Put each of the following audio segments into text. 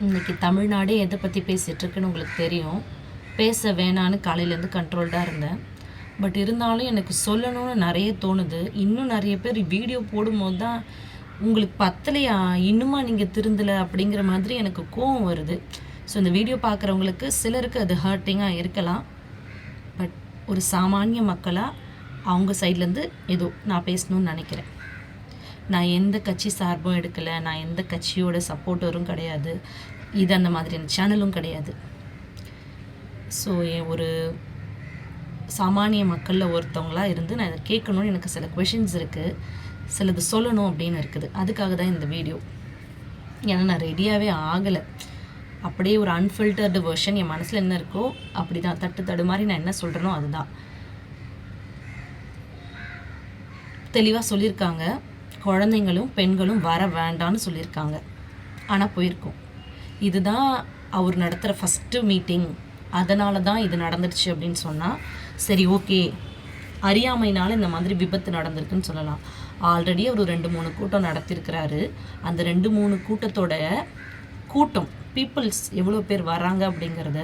இன்றைக்கி தமிழ்நாடே எதை பற்றி பேசிகிட்ருக்குன்னு உங்களுக்கு தெரியும். பேச வேணான்னு காலையிலேருந்து கண்ட்ரோல்டாக இருந்தேன். பட் இருந்தாலும் எனக்கு சொல்லணும்னு நிறைய தோணுது. இன்னும் நிறைய பேர் வீடியோ போடும்போது தான் உங்களுக்கு பத்தலையா, இன்னுமா நீங்கள் திருந்தலை அப்படிங்கிற மாதிரி எனக்கு கோவம் வருது. ஸோ இந்த வீடியோ பார்க்குறவங்களுக்கு சிலருக்கு அது ஹர்ட்டிங்காக இருக்கலாம். பட் ஒரு சாமானிய மக்களாக அவங்க சைட்லேருந்து ஏதோ நான் பேசணும்னு நினைக்கிறேன். நான் எந்த கட்சி சார்பும் எடுக்கலை, நான் எந்த கட்சியோட சப்போர்ட்டரும் கிடையாது, இது அந்த மாதிரியான சேனலும் கிடையாது. ஸோ ஒரு சாமானிய மக்களில் ஒருத்தவங்களாக இருந்து நான் இதை கேட்கணும்னு எனக்கு சில கொஷின்ஸ் இருக்குது, சிலது சொல்லணும் அப்படின்னு இருக்குது. அதுக்காக தான் இந்த வீடியோ. ஏன்னா நான் ரெடியாகவே ஆகலை. அப்படியே ஒரு அன்ஃபில்டர்டு வெர்ஷன் என் மனசில் என்ன இருக்கோ அப்படி தான், தடு மாதிரி நான் என்ன சொல்கிறேனோ அதுதான். தெளிவாக சொல்லியிருக்காங்க, குழந்தைங்களும் பெண்களும் வர வேண்டான்னு சொல்லியிருக்காங்க. ஆனால் போயிருக்கோம். இதுதான் அவர் நடத்துகிற ஃபஸ்ட்டு மீட்டிங், அதனால தான் இது நடந்துடுச்சு அப்படின்னு சொன்னால் சரி, ஓகே. அறியாமையினால் இந்த மாதிரி விபத்து நடந்திருக்குன்னு சொல்லலாம். ஆல்ரெடி அவர் 2-3 கூட்டம் நடத்தியிருக்கிறாரு. அந்த 2-3 கூட்டம் பீப்புள்ஸ் எவ்வளோ பேர் வராங்க அப்படிங்கிறத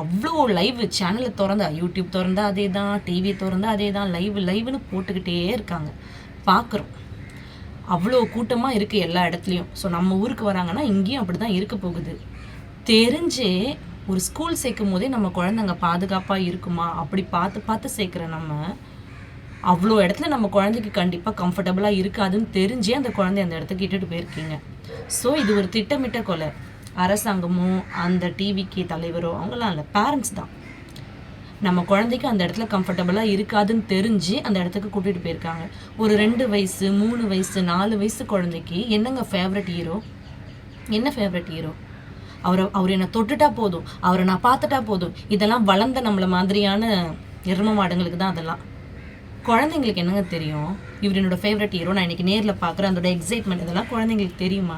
அவ்வளோ லைவ் சேனலை திறந்தா, யூடியூப் திறந்தா அதே தான், டிவி திறந்தா அதே தான், லைவ்னு போட்டுக்கிட்டே இருக்காங்க, பார்க்குறோம். அவ்வளோ கூட்டமாக இருக்குது எல்லா இடத்துலையும். ஸோ நம்ம ஊருக்கு வராங்கன்னா இங்கேயும் அப்படி தான் இருக்க போகுது. தெரிஞ்சே ஒரு ஸ்கூல் சேர்க்கும் போதே நம்ம குழந்தைங்க பாதுகாப்பாக இருக்குமா அப்படி பார்த்து சேர்க்குற நம்ம அவ்வளோ இடத்துல நம்ம குழந்தைக்கு கண்டிப்பாக கம்ஃபர்டபுளாக இருக்காதுன்னு தெரிஞ்சே அந்த குழந்தைய அந்த இடத்துக்கு இட்டுட்டு போயிருக்கீங்க. ஸோ இது ஒரு திட்டமிட்ட கொலை. அரசாங்கமோ அந்த டிவிக்கு தலைவரோ அவங்களாம் இல்லை, பேரண்ட்ஸ் தான். நம்ம குழந்தைக்கு அந்த இடத்துல கம்ஃபர்டபுளாக இருக்காதுன்னு தெரிஞ்சு அந்த இடத்துக்கு கூட்டிகிட்டு போயிருக்காங்க. ஒரு 2 வயசு 3 வயசு 4 வயசு குழந்தைக்கு என்னங்க ஃபேவரட் ஹீரோ? என்ன ஃபேவரட் ஹீரோ? அவர் என்னை தொட்டுட்டா போதும், அவரை நான் பார்த்துட்டா போதும். இதெல்லாம் வளர்ந்த நம்மளை மாதிரியான எரும மாடுங்களுக்கு தான் அதெல்லாம். குழந்தைங்களுக்கு என்னங்க தெரியும் இவர் என்னோட ஃபேவரட் ஹீரோ, நான் இன்றைக்கி நேரில் பார்க்குறேன், அதோட எக்ஸைட்மெண்ட் இதெல்லாம் குழந்தைங்களுக்கு தெரியுமா?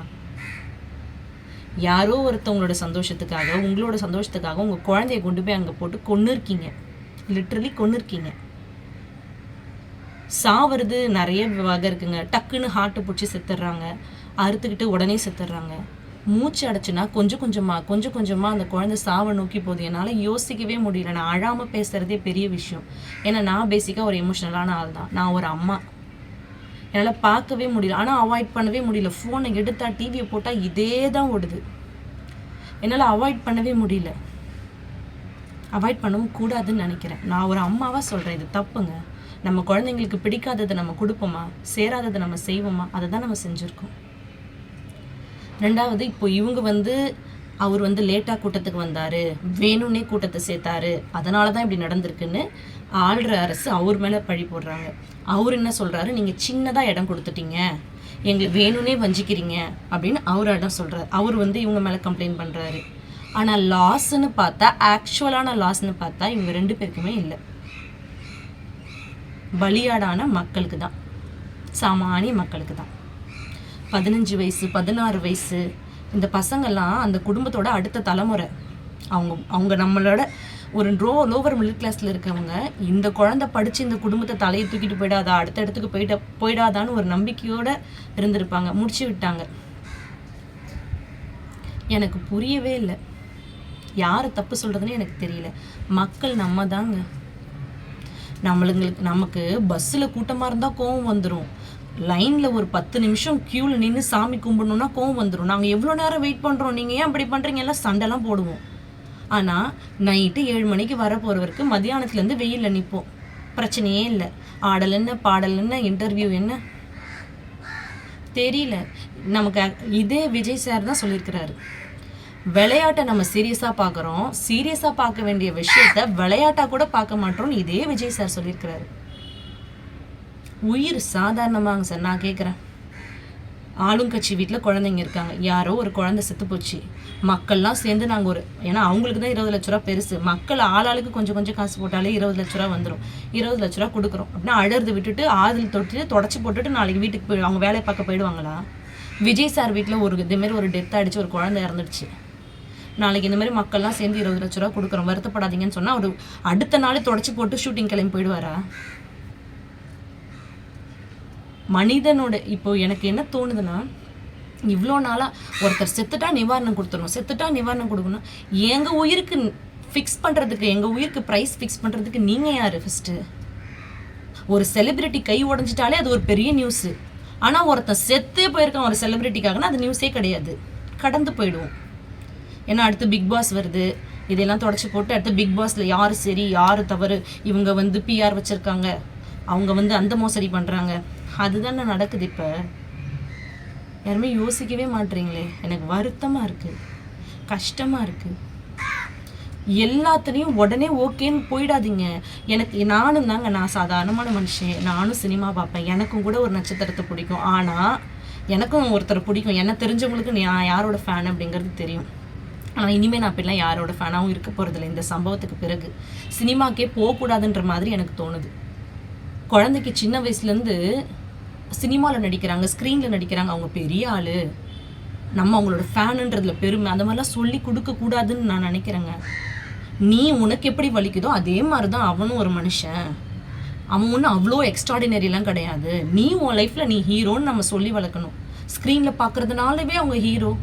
யாரோ ஒருத்தவங்களோட சந்தோஷத்துக்காக, உங்களோட சந்தோஷத்துக்காக உங்கள் குழந்தைய கொண்டு போய் அங்கே போட்டு கொன்று இருக்கீங்க. லிட்ரலி கொன்று இருக்கீங்க. சாவறது நிறைய வகை இருக்குங்க. டக்குன்னு ஹார்ட்டை பிடிச்சி செத்துடுறாங்க, அறுத்துக்கிட்டு உடனே செத்துடுறாங்க. மூச்சு அடைச்சுன்னா கொஞ்சம் கொஞ்சமாக அந்த குழந்தை சாவை நோக்கி போகுது. என்னால் யோசிக்கவே முடியல. நான் அழாமல் பேசுகிறதே பெரிய விஷயம். ஏன்னா நான் பேசிக்காக ஒரு எமோஷ்னலான ஆள் தான். நான் ஒரு அம்மா, என்னால் பார்க்கவே முடியல. ஆனால் அவாய்ட் பண்ணவே முடியல. ஃபோனை எடுத்தா டிவியை போட்டால் இதே தான் ஓடுது. என்னால் அவாய்ட் பண்ணவே முடியல. அவாய்ட் பண்ணவும் கூடாதுன்னு நினைக்கிறேன். நான் ஒரு அம்மாவாக சொல்கிறேன், இது தப்புங்க. நம்ம குழந்தைங்களுக்கு பிடிக்காததை நம்ம கொடுப்போமா, சேராததை நம்ம செய்வோமா? அதை தான் நம்ம செஞ்சுருக்கோம். 2வது, இப்போ இவங்க அவர் லேட்டாக கூட்டத்துக்கு வந்தார், வேணும்னே கூட்டத்தை சேர்த்தாரு, அதனால தான் இப்படி நடந்திருக்குன்னு ஆள்ற அரசு அவர் மேலே பழி போடுறாங்க. அவர் என்ன சொல்கிறாரு, நீங்கள் சின்னதாக இடம் கொடுத்துட்டீங்க, எங்களுக்கு வேணும்னே வஞ்சிக்கிறீங்க அப்படின்னு அவர் இடம் சொல்கிறார். அவர் இவங்க மேலே கம்ப்ளைண்ட் பண்ணுறாரு. ஆனால் லாஸ்ன்னு பார்த்தா, ஆக்சுவலான லாஸ்ன்னு பார்த்தா இவங்க 2 பேருக்குமே இல்லை. பலியாடான மக்களுக்கு தான், சாமானிய மக்களுக்கு தான். 15 வயசு 16 வயசு இந்த பசங்கள்லாம் அந்த குடும்பத்தோட அடுத்த தலைமுறை. அவங்க நம்மளோட ஒரு லோவர் மிடில் கிளாஸில் இருக்கவங்க. இந்த குழந்தை படித்து இந்த குடும்பத்தை தலையை தூக்கிட்டு போயிடாதா, அடுத்த இடத்துக்கு போயிடாதான்னு ஒரு நம்பிக்கையோடு இருந்திருப்பாங்க. முடிச்சு விட்டாங்க. எனக்கு புரியவே இல்லை, யாரை தப்பு சொல்கிறதுன்னு எனக்கு தெரியல. மக்கள் நம்ம தாங்க. நமக்கு பஸ்ஸில் கூட்டமாக இருந்தால் கோவம் வந்துடும். லைனில் ஒரு 10 நிமிஷம் க்யூவில் நின்று சாமி கும்பிடணுன்னா கோவம் வந்துடும். நாங்கள் எவ்வளோ நேரம் வெயிட் பண்ணுறோம், நீங்கள் ஏன் அப்படி பண்ணுறீங்க, எல்லாம் சண்டைலாம் போடுவோம். ஆனால் நைட்டு 7 மணிக்கு வர போகிறவருக்கு மத்தியானத்துலேருந்து வெயிலில் நிற்போம், பிரச்சனையே இல்லை. ஆடல் என்ன, பாடல் என்ன, இன்டர்வியூ என்ன தெரியல நமக்கு. இதே விஜய் சார் தான் சொல்லியிருக்கிறாரு, விளையாட்டை நம்ம சீரியஸாக பார்க்குறோம், சீரியஸாக பார்க்க வேண்டிய விஷயத்த விளையாட்டாக கூட பார்க்க மாட்டோம்னு இதே விஜய் சார் சொல்லியிருக்கிறாரு. உயிர் சாதாரணமாங்க சார். நான் கேட்குறேன், ஆளுங்கட்சி வீட்டில் குழந்தைங்க இருக்காங்க, யாரோ ஒரு குழந்தை செத்து போச்சு, மக்கள்லாம் சேர்ந்து நாங்கள் ஏன்னா அவங்களுக்கு தான் 20 லட்ச ரூபா பெருசு, மக்கள் ஆளாளுக்கு கொஞ்சம் காசு போட்டாலே 20 லட்ச ரூபா வந்துடும். 20 லட்ச ரூபா கொடுக்குறோம் அப்படின்னா அழுது விட்டுட்டு ஆதில் தொட்டு தொடச்சி போட்டுட்டு நாளைக்கு வீட்டுக்கு அவங்க வேலையை பார்க்க போயிடுவாங்களா? விஜய் சார் வீட்டில் இதேமாரி ஒரு டெத் ஆகிடுச்சு, ஒரு குழந்தை இறந்துடுச்சு. நாளைக்கு இந்த மாதிரி மக்கள்லாம் சேர்ந்து 20 லட்ச ரூபா கொடுக்குறோம், வருத்தப்படாதீங்கன்னு சொன்னால் அவர் அடுத்த நாள் தொடச்சி போட்டு ஷூட்டிங் கிளம்பி போயிடுவாரா? மனிதனோட இப்போ எனக்கு என்ன தோணுதுன்னா, இவ்வளோ நாளாக ஒருத்தர் செத்துட்டா நிவாரணம் கொடுத்துடணும், செத்துட்டா நிவாரணம் கொடுக்கணும். எங்கள் உயிருக்கு ஃபிக்ஸ் பண்ணுறதுக்கு, எங்கள் உயிருக்கு ப்ரைஸ் ஃபிக்ஸ் பண்ணுறதுக்கு நீங்கள் யார் ஃபஸ்ட்டு? ஒரு செலிப்ரிட்டி கை உடஞ்சிட்டாலே அது ஒரு பெரிய நியூஸு. ஆனால் ஒருத்தன் செத்தே போயிருக்கான் ஒரு செலிப்ரிட்டிக்காகனா அது நியூஸே கிடையாது, கடந்து போயிடுவோம். ஏன்னா அடுத்து பிக் பாஸ் வருது, இதெல்லாம் தொடச்சி போட்டு அடுத்து பிக் பாஸில் யார் சரி யார் தவறு, இவங்க வந்து பிஆர் வச்சுருக்காங்க, அவங்க வந்து அந்த மோசடி பண்ணுறாங்க, அதுதானே நடக்குது. இப்போ யாருமே யோசிக்கவே மாட்டீங்களே. எனக்கு வருத்தமாக இருக்குது, கஷ்டமாக இருக்குது. எல்லாத்துலேயும் உடனே ஓகேன்னு போயிடாதீங்க. எனக்கு நானும் தாங்க, நான் சாதாரணமான மனுஷன், நானும் சினிமா பார்ப்பேன், எனக்கும் கூட ஒரு நட்சத்திரத்தை பிடிக்கும். ஆனால் எனக்கும் ஒருத்தரை பிடிக்கும், என்ன தெரிஞ்சவங்களுக்கு நான் யாரோட ஃபேன் அப்படிங்கிறது தெரியும். ஆனால் இனிமேல் நான் அப்படிலாம் யாரோட ஃபேனாகவும் இருக்க போகிறதில்ல. இந்த சம்பவத்துக்கு பிறகு சினிமாக்கே போகக்கூடாதுன்ற மாதிரி எனக்கு தோணுது. குழந்தைக்கு சின்ன வயசுலேருந்து சினிமாவில் நடிக்கிறாங்க, ஸ்க்ரீனில் நடிக்கிறாங்க, அவங்க பெரிய ஆள், நம்ம அவங்களோட ஃபேனுன்றதுல பெருமை, அந்த மாதிரிலாம் சொல்லி கொடுக்கக்கூடாதுன்னு நான் நினைக்கிறேங்க. நீ உனக்கு எப்படி வலிக்குதோ அதே மாதிரி தான் அவனும் ஒரு மனுஷன். அவன் ஒன்றும் அவ்வளோ எக்ஸ்ட்ராடினரிலாம் கிடையாது. நீ உன் லைஃப்பில் நீ ஹீரோன்னு நம்ம சொல்லி வளர்க்கணும். ஸ்க்ரீனில் பார்க்குறதுனாலவே அவங்க ஹீரோ.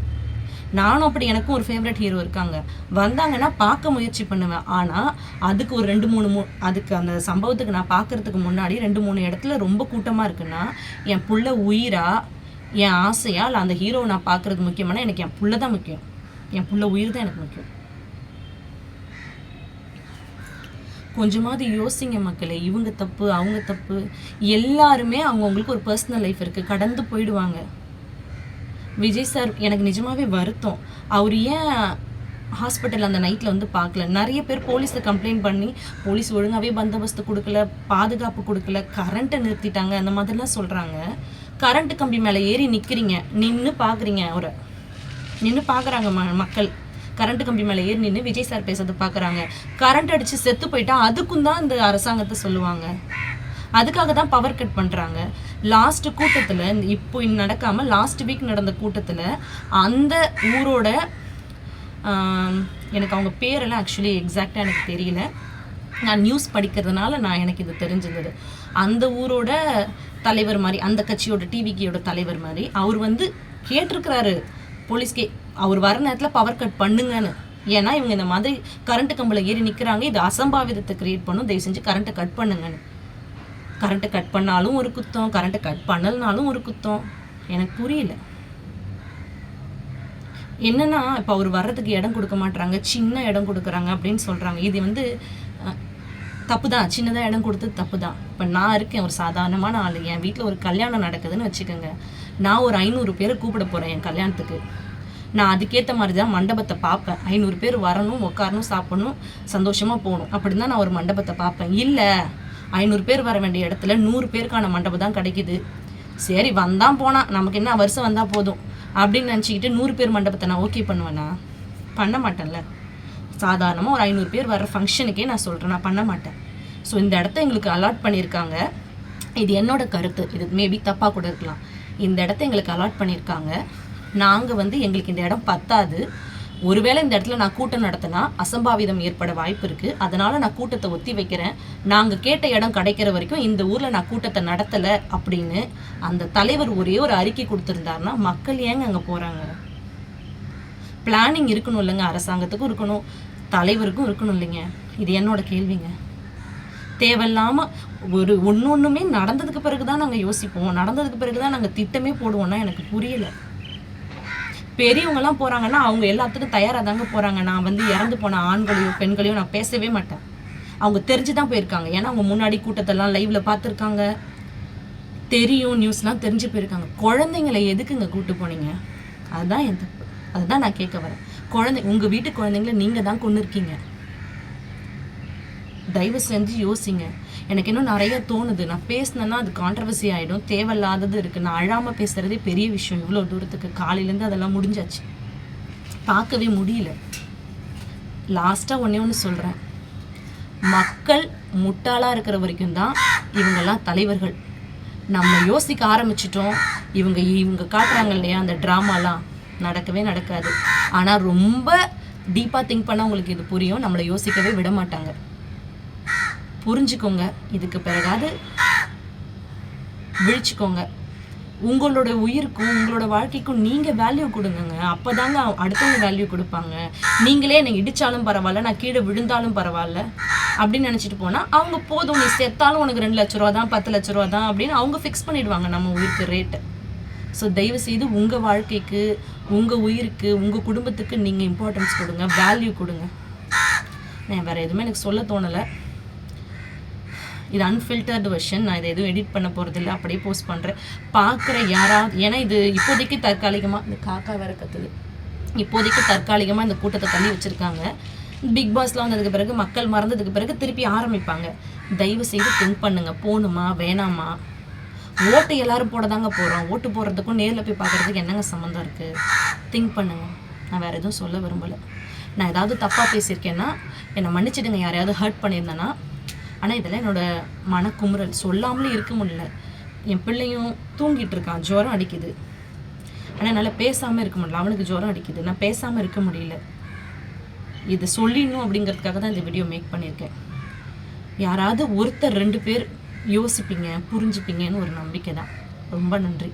நானும் அப்படி, எனக்கும் ஒரு ஃபேவரட் ஹீரோ இருக்காங்க, வந்தாங்கன்னா பார்க்க முயற்சி பண்ணுவேன். ஆனால் அதுக்கு ஒரு 2-3 அதுக்கு அந்த சம்பவத்துக்கு நான் பார்க்குறதுக்கு முன்னாடி 2-3 இடத்துல ரொம்ப கூட்டமாக இருக்குன்னா என் புள்ள உயிரா, என் ஆசையா, இல்லை அந்த ஹீரோவை நான் பார்க்குறது முக்கியமான, எனக்கு என் புள்ள தான் முக்கியம். என் புள்ள உயிர் தான் எனக்கு முக்கியம். கொஞ்சமாவது யோசிங்க மக்களே. இவங்க தப்பு, அவங்க தப்பு, எல்லாருமே அவங்கவுங்களுக்கு ஒரு பர்சனல் லைஃப் இருக்குது, கடந்து போயிடுவாங்க. விஜய் சார் எனக்கு நிஜமாகவே வருத்தம். அவர் ஏன் ஹாஸ்பிட்டல் அந்த நைட்டில் வந்து பார்க்கல? நிறைய பேர் போலீஸில் கம்ப்ளைண்ட் பண்ணி போலீஸ் ஒழுங்காகவே பந்தோபஸ்து கொடுக்கல, பாதுகாப்பு கொடுக்கல, கரண்ட்டை நிறுத்திட்டாங்க, அந்த மாதிரிலாம் சொல்கிறாங்க. கரண்ட்டு கம்பி மேலே ஏறி நிற்கிறீங்க, நின்று பார்க்குறீங்க, ஒரு நின்று பார்க்குறாங்க மக்கள். கரண்ட்டு கம்பி மேலே ஏறி நின்று விஜய் சார் பேசுறது பார்க்குறாங்க. கரண்ட் அடித்து செத்து போயிட்டா அதுக்கும் தான் இந்த அரசாங்கத்தை சொல்லுவாங்க. அதுக்காக தான் பவர் கட் பண்ணுறாங்க. லாஸ்ட் கூட்டத்தில், இப்போ நடக்காமல் லாஸ்ட் வீக் நடந்த கூட்டத்தில் அந்த ஊரோட, எனக்கு அவங்க பேரெல்லாம் ஆக்சுவலி எக்ஸாக்டாக எனக்கு தெரியல, நான் நியூஸ் படிக்கிறதுனால எனக்கு இது தெரிஞ்சிருந்தது. அந்த ஊரோட தலைவர் மாதிரி, அந்த கட்சியோட டிவிக்கியோட தலைவர் மாதிரி அவர் வந்து கேட்டிருக்கிறாரு போலீஸ்கே, அவர் வர நேரத்தில் பவர் கட் பண்ணுங்கன்னு. ஏன்னா இவங்க இந்த மாதிரி கரண்ட்டு கம்பில் ஏறி நிற்கிறாங்க, இது அசம்பாவிதத்தை கிரியேட் பண்ணும், தயவு செஞ்சு கரண்ட்டை கட் பண்ணுங்கன்னு. கரண்ட்டை கட் பண்ணாலும் ஒரு குத்தம், கரண்ட்டை கட் பண்ணலனாலும் ஒரு குத்தம். எனக்கு புரியல என்னன்னா, இப்போ அவர் வர்றதுக்கு இடம் கொடுக்க மாட்டாங்க, சின்ன இடம் கொடுக்குறாங்க அப்படின்னு சொல்கிறாங்க. இது வந்து தப்பு தான், சின்னதாக இடம் கொடுத்தது தப்பு தான். இப்போ நான் இருக்கேன் ஒரு சாதாரணமான ஆள், என் வீட்டில் ஒரு கல்யாணம் நடக்குதுன்னு வச்சுக்கோங்க, நான் ஒரு 500 பேரை கூப்பிட போகிறேன் என் கல்யாணத்துக்கு. நான் அதுக்கேற்ற மாதிரி தான் மண்டபத்தை பார்ப்பேன். 500 பேர் வரணும், உட்காரணும், சாப்பிடணும், சந்தோஷமாக போகணும், அப்படி தான் நான் ஒரு மண்டபத்தை பார்ப்பேன். இல்லை 500 பேர் வர வேண்டிய இடத்துல 100 பேருக்கான மண்டபம் தான் கிடைக்குது, சரி வந்தான் போனால் நமக்கு என்ன, வருஷம் வந்தால் போதும் அப்படின்னு நினச்சிக்கிட்டு 100 பேர் மண்டபத்தை நான் ஓகே பண்ணுவேன்னா? பண்ண மாட்டேன்ல. சாதாரணமாக ஒரு 500 பேர் வர ஃபங்க்ஷனுக்கே நான் சொல்கிறேன், நான் பண்ண மாட்டேன். ஸோ இந்த இடத்த எங்களுக்கு அலாட் பண்ணியிருக்காங்க, இது என்னோட கருத்து, இது மேபி தப்பாக கூட இருக்கலாம். இந்த இடத்த எங்களுக்கு அலாட் பண்ணியிருக்காங்க, நாங்கள் வந்து எங்களுக்கு இந்த இடம் பத்தாது, ஒருவேளை இந்த இடத்துல நான் கூட்டம் நடத்தினா அசம்பாவிதம் ஏற்பட வாய்ப்பு இருக்குது, அதனால் நான் கூட்டத்தை ஒத்தி வைக்கிறேன், நாங்கள் கேட்ட இடம் கிடைக்கிற வரைக்கும் இந்த ஊரில் நான் கூட்டத்தை நடத்தலை அப்படின்னு அந்த தலைவர் ஒரே ஒரு அறிக்கை கொடுத்துருந்தாருன்னா மக்கள் ஏங்க அங்கே போகிறாங்க? பிளானிங் இருக்கணும் இல்லைங்க, அரசாங்கத்துக்கும் இருக்கணும், தலைவருக்கும் இருக்கணும் இல்லைங்க. இது என்னோட கேள்விங்க. தேவையில்லாமல் ஒன்றுமே நடந்ததுக்கு பிறகு தான் நாங்கள் யோசிப்போம், நடந்ததுக்கு பிறகு தான் நாங்கள் திட்டமே போடுவோம்னா எனக்கு புரியலை. பெரியவங்கலாம் போகிறாங்கன்னா அவங்க எல்லாத்துக்கும் தயாராக தாங்க போகிறாங்க. நான் வந்து இறந்து போன ஆண்களையோ பெண்களையோ நான் பேசவே மாட்டேன். அவங்க தெரிஞ்சு தான் போயிருக்காங்க, ஏன்னா அவங்க முன்னாடி கூட்டத்தெல்லாம் லைவில் பார்த்துருக்காங்க, தெரியும், நியூஸ்லாம் தெரிஞ்சு போயிருக்காங்க. குழந்தைங்களை எதுக்குங்க கூப்பிட்டு போனீங்க? அதுதான் என் தப்பு, அதுதான் நான் கேட்க வரேன். உங்கள் வீட்டு குழந்தைங்கள நீங்கள் தான் கொண்டு இருக்கீங்க, தயவு செஞ்சு யோசிங்க. எனக்கு இன்னும் நிறைய தோணுது, நான் பேசினேன்னா அது கான்ட்ரவர்சி ஆகிடும், தேவையில்லாதது இருக்குது. நான் அழாமல் பேசுகிறதே பெரிய விஷயம், இவ்வளோ தூரத்துக்கு காலையிலேருந்து அதெல்லாம் முடிஞ்சாச்சு, பார்க்கவே முடியல. லாஸ்ட்டாக ஒன்று சொல்கிறேன், மக்கள் முட்டாளாக இருக்கிற வரைக்கும் தான் இவங்கெல்லாம் தலைவர்கள். நம்ம யோசிக்க ஆரம்பிச்சிட்டோம், இவங்க காட்டுறாங்க இல்லையா அந்த ட்ராமாலாம், நடக்கவே நடக்காது. ஆனால் ரொம்ப டீப்பாக திங்க் பண்ணால் உங்களுக்கு இது புரியும், நம்மளை யோசிக்கவே விட மாட்டாங்க. புரிஞ்சுக்கோங்க, இதுக்கு பிறகாது விழிச்சுக்கோங்க. உங்களோட உயிருக்கும் உங்களோட வாழ்க்கைக்கும் நீங்கள் வேல்யூ கொடுங்கங்க. அப்போ தாங்க அடுத்தவங்க வேல்யூ கொடுப்பாங்க. நீங்களே என்னை இடித்தாலும் பரவாயில்ல, நான் கீழே விழுந்தாலும் பரவாயில்ல அப்படின்னு நினச்சிட்டு போனால் அவங்க போதும், நீ செத்தாலும் உனக்கு 2 லட்ச ரூபா தான் 10 லட்ச ரூபா தான் அப்படின்னு அவங்க ஃபிக்ஸ் பண்ணிடுவாங்க நம்ம உயிருக்கு ரேட்டு. ஸோ தயவுசெய்து உங்கள் வாழ்க்கைக்கு, உங்கள் உயிருக்கு, உங்கள் குடும்பத்துக்கு நீங்கள் இம்பார்ட்டன்ஸ் கொடுங்க, வேல்யூ கொடுங்க. நான் வேறு எதுவுமே எனக்கு சொல்ல தோணலை. இது அன்ஃபில்டர்டு வெர்ஷன். நான் இதை எதுவும் எடிட் பண்ண போகிறதில்ல, அப்படியே போஸ்ட் பண்ணுறேன். பார்க்குற யாராவது, ஏன்னா இது இப்போதைக்கு தற்காலிகமாக, இந்த காக்கா வேறு கத்துது, இப்போதைக்கு தற்காலிகமாக இந்த கூட்டத்தை தள்ளி வச்சுருக்காங்க. பிக் பாஸ்லாம் வந்ததுக்கு பிறகு, மக்கள் மறந்ததுக்கு பிறகு திருப்பி ஆரம்பிப்பாங்க. தயவு செய்து திங்க் பண்ணுங்கள், போகணுமா வேணாமா? ஓட்டு எல்லோரும் போட தாங்க போகிறோம். ஓட்டு போடுறதுக்கும் நேரில் போய் பார்க்குறதுக்கு என்னங்க சம்மந்தம் இருக்குது? திங்க் பண்ணுங்கள். நான் வேறு எதுவும் சொல்ல விரும்பலை. நான் ஏதாவது தப்பாக பேசியிருக்கேன்னா என்னை மன்னிச்சிடுங்க, யாரையாவது ஹர்ட் பண்ணியிருந்தேன்னா. ஆனால் இதெல்லாம் என்னோடய மனக்குமுறல், சொல்லாமலே இருக்க முடியல. என் பிள்ளையும் தூங்கிட்டு இருக்கான், ஜுரம் அடிக்குது. ஆனால் என்னால் பேசாமல் இருக்க முடியல. அவனுக்கு ஜுரம் அடிக்குது, நான் பேசாமல் இருக்க முடியல. இது சொல்லிடணும் அப்படிங்கிறதுக்காக தான் இந்த வீடியோ மேக் பண்ணியிருக்கேன். யாராவது ஒருத்தர் 2 பேர் யோசிப்பீங்க, புரிஞ்சுப்பீங்கன்னு ஒரு நம்பிக்கை தான். ரொம்ப நன்றி.